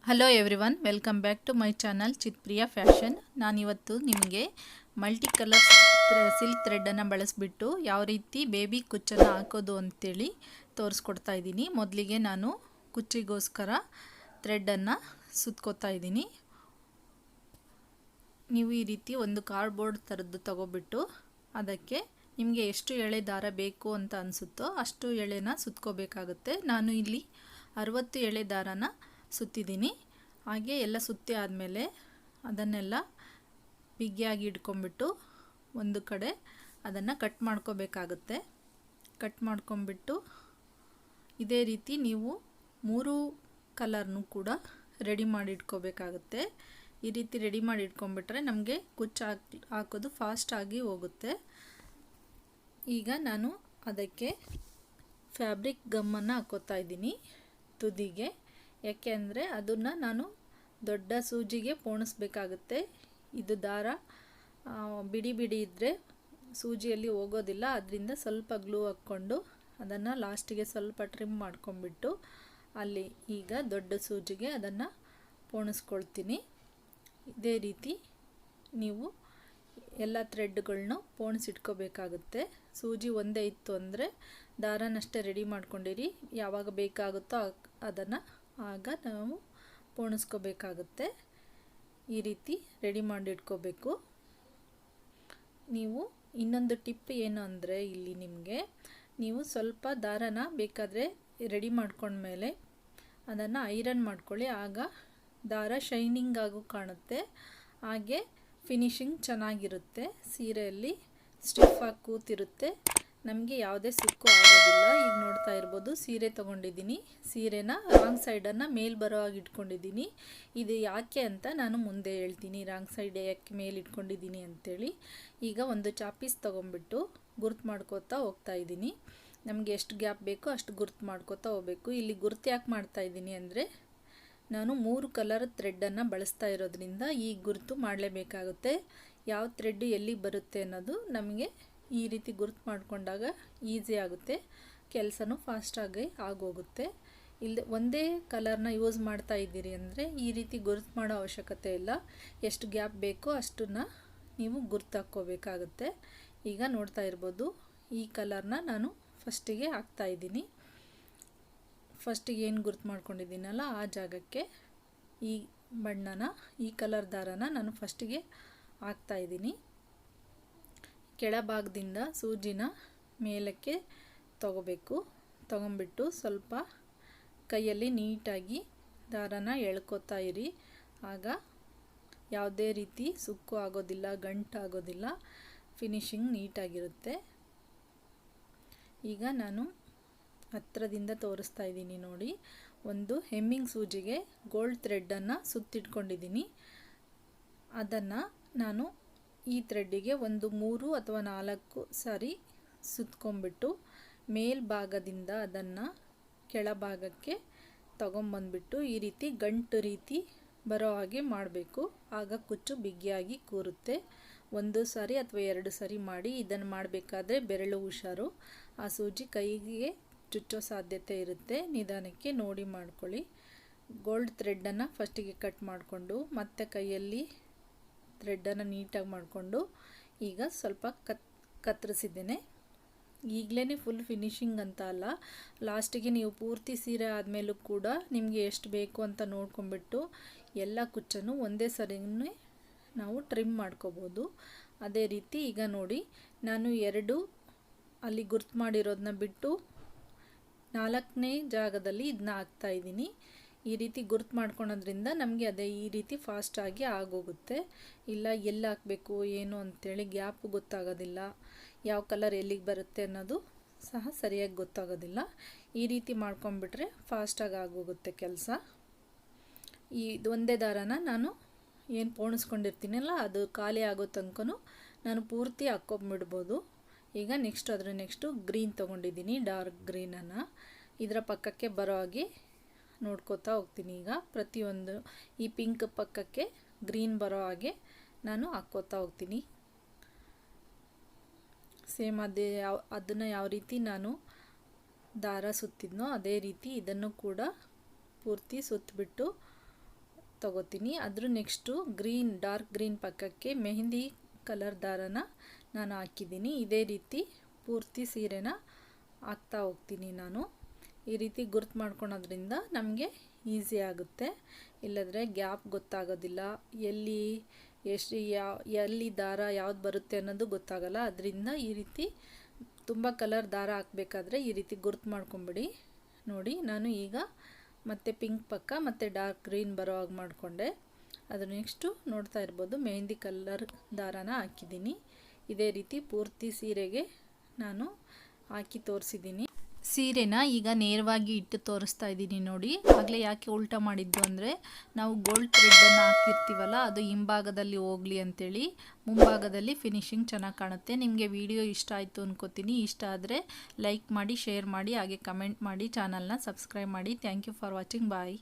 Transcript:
Hello everyone, welcome back to my channel Chitpriya fashion. ನಾನಿವತ್ತು ನಿಮಗೆ multi colour silk ಥ್ರೆಡನ್ನು ಬಳಸಿಬಿಟ್ಟು ಯಾವ ರೀತಿ ಬೇಬಿ ಕುಚ್ಚನ್ನು ಹಾಕೋದು ಅಂತೇಳಿ ತೋರಿಸ್ಕೊಡ್ತಾ ಇದ್ದೀನಿ. ಮೊದಲಿಗೆ ನಾನು ಕುಚ್ಚಿಗೋಸ್ಕರ ಥ್ರೆಡನ್ನು ಸುತ್ಕೋತಾ ಇದ್ದೀನಿ. ನೀವು ಈ ರೀತಿ ಒಂದು ಕಾರ್ಡ್ಬೋರ್ಡ್ ಥರದ್ದು ತಗೊಬಿಟ್ಟು ಅದಕ್ಕೆ ನಿಮಗೆ ಎಷ್ಟು ಎಳೆ ದಾರ ಬೇಕು ಅಂತ ಅನಿಸುತ್ತೋ ಅಷ್ಟು ಎಳೆನ ಸುತ್ಕೋಬೇಕಾಗುತ್ತೆ. ನಾನು ಇಲ್ಲಿ 60 ಎಳೆ ದಾರನ ಸುತ್ತಿದ್ದೀನಿ. ಹಾಗೆ ಎಲ್ಲ ಸುತ್ತಿ ಆದಮೇಲೆ ಅದನ್ನೆಲ್ಲ ಬಿಗಿಯಾಗಿ ಇಟ್ಕೊಂಡ್ಬಿಟ್ಟು ಒಂದು ಕಡೆ ಅದನ್ನು ಕಟ್ ಮಾಡ್ಕೋಬೇಕಾಗುತ್ತೆ. ಕಟ್ ಮಾಡ್ಕೊಂಡ್ಬಿಟ್ಟು ಇದೇ ರೀತಿ ನೀವು 3 ಕಲರ್ನು ಕೂಡ ರೆಡಿ ಮಾಡಿ ಇಟ್ಕೋಬೇಕಾಗುತ್ತೆ. ಈ ರೀತಿ ರೆಡಿ ಮಾಡಿ ಇಟ್ಕೊಂಡ್ಬಿಟ್ರೆ ನಮಗೆ ಕುಚ್ಚು ಹಾಕೋದು ಫಾಸ್ಟಾಗಿ ಹೋಗುತ್ತೆ. ಈಗ ನಾನು ಅದಕ್ಕೆ ಫ್ಯಾಬ್ರಿಕ್ ಗಮ್ಮನ್ನು ಹಾಕೋತಾ ಇದ್ದೀನಿ ತುದಿಗೆ. ಯಾಕೆ ಅಂದರೆ ಅದನ್ನು ನಾನು ದೊಡ್ಡ ಸೂಜಿಗೆ ಪೋಣಿಸ್ಬೇಕಾಗುತ್ತೆ. ಇದು ದಾರ ಬಿಡಿ ಬಿಡಿ ಇದ್ದರೆ ಸೂಜಿಯಲ್ಲಿ ಹೋಗೋದಿಲ್ಲ. ಅದರಿಂದ ಸ್ವಲ್ಪ ಗ್ಲೂ ಹಾಕ್ಕೊಂಡು ಅದನ್ನು ಲಾಸ್ಟಿಗೆ ಸ್ವಲ್ಪ ಟ್ರಿಮ್ ಮಾಡ್ಕೊಂಡ್ಬಿಟ್ಟು ಅಲ್ಲಿ ಈಗ ದೊಡ್ಡ ಸೂಜಿಗೆ ಅದನ್ನು ಪೋಣಿಸ್ಕೊಳ್ತೀನಿ. ಇದೇ ರೀತಿ ನೀವು ಎಲ್ಲ ಥ್ರೆಡ್ಗಳನ್ನ ಪೋಣಿಸಿಟ್ಕೋಬೇಕಾಗುತ್ತೆ. ಸೂಜಿ ಒಂದೇ ಇತ್ತು ಅಂದರೆ ದಾರನಷ್ಟೇ ರೆಡಿ ಮಾಡ್ಕೊಂಡಿರಿ, ಯಾವಾಗ ಬೇಕಾಗುತ್ತೋ ಅದನ್ನು ಆಗ ನಾವು ಪೋಣಿಸ್ಕೋಬೇಕಾಗುತ್ತೆ. ಈ ರೀತಿ ರೆಡಿ ಮಾಡಿಟ್ಕೋಬೇಕು. ನೀವು ಇನ್ನೊಂದು ಟಿಪ್ ಏನು ಅಂದರೆ ಇಲ್ಲಿ ನಿಮಗೆ ನೀವು ಸ್ವಲ್ಪ ದಾರನ ಬೇಕಾದರೆ ರೆಡಿ ಮಾಡ್ಕೊಂಡ್ಮೇಲೆ ಅದನ್ನು ಐರನ್ ಮಾಡ್ಕೊಳ್ಳಿ. ಆಗ ದಾರ ಶೈನಿಂಗ್ ಆಗೋ ಕಾಣುತ್ತೆ. ಹಾಗೆ ಫಿನಿಶಿಂಗ್ ಚೆನ್ನಾಗಿರುತ್ತೆ. ಸೀರೆಯಲ್ಲಿ ಸ್ಟಿಫ್ ಆಗಿ ಕೂತಿರುತ್ತೆ, ನಮಗೆ ಯಾವುದೇ ಸುಕ್ಕು ಆಗೋದಿಲ್ಲ. ಈಗ ನೋಡ್ತಾ ಇರ್ಬೋದು ಸೀರೆ ತೊಗೊಂಡಿದ್ದೀನಿ. ಸೀರೆನ ರಾಂಗ್ ಸೈಡನ್ನು ಮೇಲ್ ಬರೋ ಹಾಗೆ ಇಟ್ಕೊಂಡಿದ್ದೀನಿ. ಇದು ಯಾಕೆ ಅಂತ ನಾನು ಮುಂದೆ ಹೇಳ್ತೀನಿ, ರಾಂಗ್ ಸೈಡ್ ಯಾಕೆ ಮೇಲೆ ಇಟ್ಕೊಂಡಿದ್ದೀನಿ ಅಂತೇಳಿ. ಈಗ ಒಂದು ಚಾಪೀಸ್ ತೊಗೊಂಡ್ಬಿಟ್ಟು ಗುರ್ತು ಮಾಡ್ಕೋತಾ ಹೋಗ್ತಾ ಇದ್ದೀನಿ. ನಮಗೆ ಎಷ್ಟು ಗ್ಯಾಪ್ ಬೇಕೋ ಅಷ್ಟು ಗುರ್ತು ಮಾಡ್ಕೋತಾ ಹೋಗಬೇಕು. ಇಲ್ಲಿ ಗುರ್ತು ಯಾಕೆ ಮಾಡ್ತಾಯಿದ್ದೀನಿ ಅಂದರೆ ನಾನು 3 ಕಲರ್ ಥ್ರೆಡ್ಡನ್ನು ಬಳಸ್ತಾ ಇರೋದ್ರಿಂದ ಈ ಗುರುತು ಮಾಡಲೇಬೇಕಾಗುತ್ತೆ. ಯಾವ ಥ್ರೆಡ್ ಎಲ್ಲಿಗೆ ಬರುತ್ತೆ ಅನ್ನೋದು ನಮಗೆ ಈ ರೀತಿ ಗುರುತು ಮಾಡಿಕೊಂಡಾಗ ಈಸಿ ಆಗುತ್ತೆ, ಕೆಲಸನೂ ಫಾಸ್ಟಾಗಿ ಆಗೋಗುತ್ತೆ. ಇಲ್ಲಿ ಒಂದೇ ಕಲರ್ನ ಯೂಸ್ ಮಾಡ್ತಾ ಇದ್ದೀರಿ ಅಂದರೆ ಈ ರೀತಿ ಗುರುತು ಮಾಡೋ ಅವಶ್ಯಕತೆ ಇಲ್ಲ. ಎಷ್ಟು ಗ್ಯಾಪ್ ಬೇಕೋ ಅಷ್ಟನ್ನು ನೀವು ಗುರ್ತು ಹಾಕ್ಕೋಬೇಕಾಗುತ್ತೆ. ಈಗ ನೋಡ್ತಾ ಇರ್ಬೋದು ಈ ಕಲರ್ನ ನಾನು ಫಸ್ಟಿಗೆ ಹಾಕ್ತಾಯಿದ್ದೀನಿ. ಫಸ್ಟಿಗೆ ಏನು ಗುರ್ತು ಮಾಡ್ಕೊಂಡಿದ್ದೀನಲ್ಲ ಆ ಜಾಗಕ್ಕೆ ಈ ಬಣ್ಣನ, ಈ ಕಲರ್ ದಾರನ ನಾನು ಫಸ್ಟಿಗೆ ಹಾಕ್ತಾಯಿದ್ದೀನಿ. ಕೆಳಭಾಗದಿಂದ ಸೂಜಿನ ಮೇಲಕ್ಕೆ ತಗೋಬೇಕು. ತಗೊಂಬಿಟ್ಟು ಸ್ವಲ್ಪ ಕೈಯಲ್ಲಿ ನೀಟಾಗಿ ದಾರನ ಎಳ್ಕೊತಾ ಇರಿ. ಆಗ ಯಾವುದೇ ರೀತಿ ಸುಕ್ಕು ಆಗೋದಿಲ್ಲ, ಗಂಟಾಗೋದಿಲ್ಲ, ಫಿನಿಶಿಂಗ್ ನೀಟಾಗಿರುತ್ತೆ. ಈಗ ನಾನು ಹತ್ತಿರದಿಂದ ತೋರಿಸ್ತಾ ಇದ್ದೀನಿ ನೋಡಿ. ಒಂದು ಹೆಮ್ಮಿಂಗ್ ಸೂಜಿಗೆ ಗೋಲ್ಡ್ ಥ್ರೆಡ್ಡನ್ನು ಸುತ್ತಿಟ್ಕೊಂಡಿದ್ದೀನಿ. ಅದನ್ನು ನಾನು ಈ ಥ್ರೆಡ್ಡಿಗೆ ಒಂದು 3 ಅಥವಾ 4 ಸಾರಿ ಸುತ್ಕೊಂಡ್ಬಿಟ್ಟು ಮೇಲ್ಭಾಗದಿಂದ ಅದನ್ನು ಕೆಳಭಾಗಕ್ಕೆ ತಗೊಂಬಂದ್ಬಿಟ್ಟು ಈ ರೀತಿ ಗಂಟು ರೀತಿ ಬರೋ ಹಾಗೆ ಮಾಡಬೇಕು. ಆಗ ಕುಚ್ಚು ಬಿಗಿಯಾಗಿ ಕೂರುತ್ತೆ. 1 ಸಾರಿ ಅಥವಾ 2 ಸಾರಿ ಮಾಡಿ. ಇದನ್ನು ಮಾಡಬೇಕಾದ್ರೆ ಬೆರಳು ಹುಷಾರು, ಆ ಸೂಜಿ ಕೈಗೆ ಚುಚ್ಚೋ ಸಾಧ್ಯತೆ ಇರುತ್ತೆ. ನಿಧಾನಕ್ಕೆ ನೋಡಿ ಮಾಡ್ಕೊಳ್ಳಿ. ಗೋಲ್ಡ್ ಥ್ರೆಡ್ಡನ್ನು ಫಸ್ಟಿಗೆ ಕಟ್ ಮಾಡಿಕೊಂಡು ಮತ್ತೆ ಕೈಯಲ್ಲಿ ಥ್ರೆಡ್ಡನ್ನು ನೀಟಾಗಿ ಮಾಡಿಕೊಂಡು ಈಗ ಸ್ವಲ್ಪ ಕತ್ತರಿಸಿದ್ದೇನೆ. ಈಗಲೇ ಫುಲ್ ಫಿನಿಶಿಂಗ್ ಅಂತ ಅಲ್ಲ, ಲಾಸ್ಟಿಗೆ ನೀವು ಪೂರ್ತಿ ಸೀರೆ ಆದಮೇಲೂ ಕೂಡ ನಿಮಗೆ ಎಷ್ಟು ಬೇಕು ಅಂತ ನೋಡ್ಕೊಂಬಿಟ್ಟು ಎಲ್ಲ ಕುಚ್ಚನ್ನು ಒಂದೇ ಸರಿನೇ ನಾವು ಟ್ರಿಮ್ ಮಾಡ್ಕೋಬೋದು. ಅದೇ ರೀತಿ ಈಗ ನೋಡಿ ನಾನು 2 ಅಲ್ಲಿ ಗುರ್ತು ಮಾಡಿರೋದನ್ನ ಬಿಟ್ಟು 4ನೇ ಜಾಗದಲ್ಲಿ ಇದನ್ನ ಹಾಕ್ತಾಯಿದ್ದೀನಿ. ಈ ರೀತಿ ಗುರ್ತು ಮಾಡ್ಕೊಳೋದ್ರಿಂದ ನಮಗೆ ಅದೇ ಈ ರೀತಿ ಫಾಸ್ಟಾಗಿ ಆಗೋಗುತ್ತೆ. ಇಲ್ಲ ಎಲ್ಲಿ ಹಾಕಬೇಕು ಏನು ಅಂಥೇಳಿ ಗ್ಯಾಪು ಗೊತ್ತಾಗೋದಿಲ್ಲ, ಯಾವ ಕಲರ್ ಎಲ್ಲಿಗೆ ಬರುತ್ತೆ ಅನ್ನೋದು ಸಹ ಸರಿಯಾಗಿ ಗೊತ್ತಾಗೋದಿಲ್ಲ. ಈ ರೀತಿ ಮಾಡ್ಕೊಂಬಿಟ್ರೆ ಫಾಸ್ಟಾಗಿ ಆಗೋಗುತ್ತೆ ಕೆಲಸ. ಈ ಒಂದೇ ದಾರನ ನಾನು ಏನು ಪೋಣಿಸ್ಕೊಂಡಿರ್ತೀನಲ್ಲ ಅದು ಖಾಲಿ ಆಗೋ ತನಕನೂ ನಾನು ಪೂರ್ತಿ ಹಾಕ್ಕೊಂಬಿಡ್ಬೋದು. ಈಗ ನೆಕ್ಸ್ಟು ಗ್ರೀನ್ ತೊಗೊಂಡಿದ್ದೀನಿ, ಡಾರ್ಕ್ ಗ್ರೀನನ್ನು ಇದರ ಪಕ್ಕಕ್ಕೆ ಬರೋ ಹಾಗೆ ನೋಡ್ಕೋತಾ ಹೋಗ್ತೀನಿ. ಈಗ ಪ್ರತಿಯೊಂದು ಈ ಪಿಂಕ್ ಪಕ್ಕಕ್ಕೆ ಗ್ರೀನ್ ಬರೋ ಹಾಗೆ ನಾನು ಹಾಕ್ಕೋತಾ ಹೋಗ್ತೀನಿ. ಸೇಮ್ ಅದನ್ನು ಯಾವ ರೀತಿ ನಾನು ದಾರ ಸುತ್ತಿದ್ನೋ ಅದೇ ರೀತಿ ಇದನ್ನು ಕೂಡ ಪೂರ್ತಿ ಸುತ್ತಿಬಿಟ್ಟು ತಗೋತೀನಿ. ಅದ್ರ ನೆಕ್ಸ್ಟು ಡಾರ್ಕ್ ಗ್ರೀನ್ ಪಕ್ಕಕ್ಕೆ ಮೆಹಂದಿ ಕಲರ್ ದಾರನ ನಾನು ಹಾಕಿದ್ದೀನಿ. ಇದೇ ರೀತಿ ಪೂರ್ತಿ ಸೀರೆನ ಹಾಕ್ತಾ ಹೋಗ್ತೀನಿ ನಾನು. ಈ ರೀತಿ ಗುರ್ತು ಮಾಡ್ಕೊಳೋದ್ರಿಂದ ನಮಗೆ ಈಸಿ ಆಗುತ್ತೆ, ಇಲ್ಲದ್ರೆ ಗ್ಯಾಪ್ ಗೊತ್ತಾಗೋದಿಲ್ಲ, ಎಲ್ಲಿ ದಾರ ಯಾವ್ದು ಬರುತ್ತೆ ಅನ್ನೋದು ಗೊತ್ತಾಗಲ್ಲ. ಅದರಿಂದ ಈ ರೀತಿ ತುಂಬ ಕಲರ್ ದಾರ ಹಾಕಬೇಕಾದ್ರೆ ಈ ರೀತಿ ಗುರ್ತು ಮಾಡ್ಕೊಂಬಿಡಿ. ನೋಡಿ, ನಾನು ಈಗ ಮತ್ತೆ ಪಿಂಕ್ ಪಕ್ಕ ಮತ್ತು ಡಾರ್ಕ್ ಗ್ರೀನ್ ಬರೋ ಹಾಗೆ ಮಾಡಿಕೊಂಡೆ. ಅದ್ರ ನೆಕ್ಸ್ಟು ನೋಡ್ತಾ ಇರ್ಬೋದು ಮೆಹಂದಿ ಕಲರ್ ದಾರನ ಹಾಕಿದ್ದೀನಿ. ಇದೇ ರೀತಿ ಪೂರ್ತಿ ಸೀರೆಗೆ ನಾನು ಹಾಕಿ ತೋರಿಸಿದ್ದೀನಿ. ಸೀರೆನ ಈಗ ನೇರವಾಗಿ ಇಟ್ಟು ತೋರಿಸ್ತಾ ಇದ್ದೀನಿ ನೋಡಿ. ಆಗಲೇ ಯಾಕೆ ಉಲ್ಟಾ ಮಾಡಿದ್ದು ಅಂದರೆ, ನಾವು ಗೋಲ್ಡ್ ಥ್ರೆಡ್ಡನ್ನು ಹಾಕಿರ್ತೀವಲ್ಲ, ಅದು ಹಿಂಭಾಗದಲ್ಲಿ ಹೋಗಲಿ ಅಂಥೇಳಿ ಮುಂಭಾಗದಲ್ಲಿ ಫಿನಿಶಿಂಗ್ ಚೆನ್ನಾಗಿ ಕಾಣುತ್ತೆ. ನಿಮಗೆ ವಿಡಿಯೋ ಇಷ್ಟ ಆಯಿತು ಅನ್ಕೋತೀನಿ. ಇಷ್ಟ ಆದರೆ ಲೈಕ್ ಮಾಡಿ, ಶೇರ್ ಮಾಡಿ, ಹಾಗೆ ಕಮೆಂಟ್ ಮಾಡಿ, ಚಾನಲ್ನ ಸಬ್ಸ್ಕ್ರೈಬ್ ಮಾಡಿ. Thank you for watching. Bye.